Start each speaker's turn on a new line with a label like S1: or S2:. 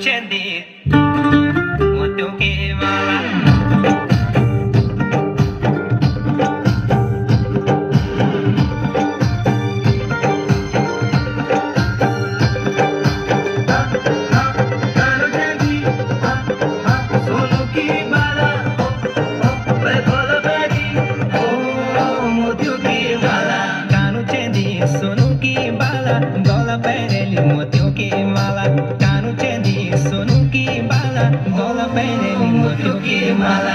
S1: चंदी मोतियों की माला सोनू की बाला गला पहनेली मोतियों की माला कानू चेंदी सोनू की बाला गला पहनेली मोतियों की माला